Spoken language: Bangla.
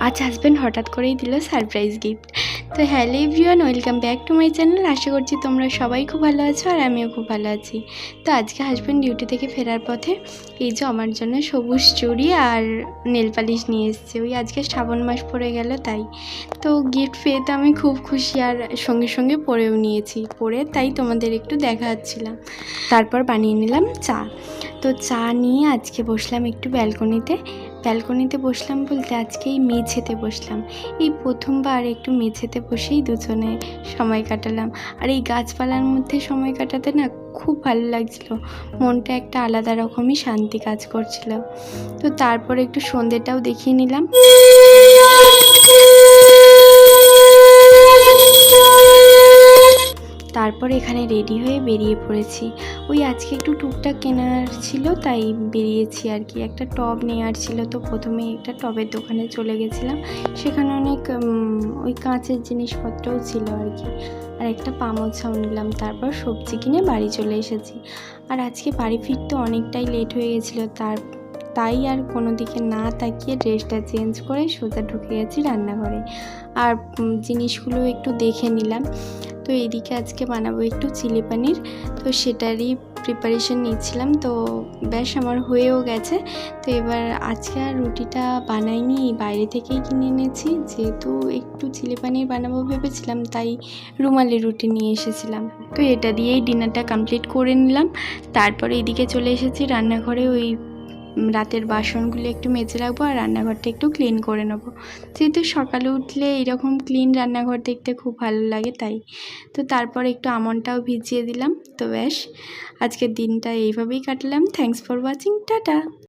আজ হাজব্যান্ড হঠাৎ করেই দিল সারপ্রাইজ গিফট। তো hello everyone, welcome back to my channel. আশা করছি তোমরা সবাই খুব ভালো আছো আর আমিও খুব ভালো আছি। তো আজকে হাজব্যান্ড ডিউটি থেকে ফেরার পথে এই যে আমার জন্য সবুজ চুড়ি আর নেল পালিশ নিয়ে এসছে। ওই আজকে শ্রাবণ মাস পড়ে গেল তাই। তো গিফট পেয়ে তো আমি খুব খুশি আর সঙ্গে সঙ্গে পরেও নিয়েছি, পরে তাই তোমাদের একটু দেখাচ্ছিলাম। তারপর বানিয়ে নিলাম চা। তো চা নিয়ে আজকে বসলাম একটু ব্যালকনিতে বসলাম বলতে আজকে এই মেঝেতে বসলাম। এই প্রথমবার একটু মেঝেতে বসেই দুজনে সময় কাটালাম। আর এই গাছপালার মধ্যে সময় কাটাতে না খুব ভালো লাগছিল, মনটা একটা আলাদা রকমই শান্তি কাজ করছিল। তো তারপর একটু সন্ধ্যেটাও দেখিয়ে নিলাম। তারপর এখানে রেডি হয়ে বেরিয়ে পড়েছি। ওই আজকে একটু টুকটাক কেনার ছিল তাই বেরিয়েছি আর কি। একটা টব নেওয়ার ছিল, তো প্রথমে একটা টবের দোকানে চলে গেছিলাম। সেখানে অনেক ওই কাঁচের জিনিসপত্রও ছিল আর কি। আর একটা পামোছাও নিলাম। তারপর সবজি কিনে বাড়ি চলে এসেছি। আর আজকে বাড়ি ফিরতে অনেকটাই লেট হয়ে গেছিলো, তাই আর কোনো দিকে না তাকিয়ে ড্রেসটা চেঞ্জ করে সোজা ঢুকে গেছি রান্নাঘরে। আর জিনিসগুলো একটু দেখে নিলাম। তো এদিকে আজকে বানাবো একটু চিলি পনির, তো সেটারই প্রিপারেশন নিচ্ছিলাম। তো ব্যাস আমার হয়েও গেছে। তো এবার আজকে আর রুটিটা বানাইনি, বাইরে থেকেই কিনে এনেছি। যেহেতু একটু চিলি পনির বানাবো ভেবেছিলাম তাই রুমালি রুটি নিয়ে এসেছিলাম। তো এটা দিয়েই ডিনারটা কমপ্লিট করে নিলাম। তারপরে এদিকে চলে এসেছি রান্নাঘরে। ওই রাতের বাসনগুলো একটু মেজে রাখবো আর রান্নাঘরটা একটু ক্লিন করে নেবো। যেহেতু সকালে উঠলে এরকম ক্লিন রান্নাঘর দেখতে খুব ভালো লাগে তাই। তো তারপর একটু আমন্ডটাও ভিজিয়ে দিলাম। তো ব্যাস আজকের দিনটা এইভাবেই কাটলাম। Thanks for watching, tata.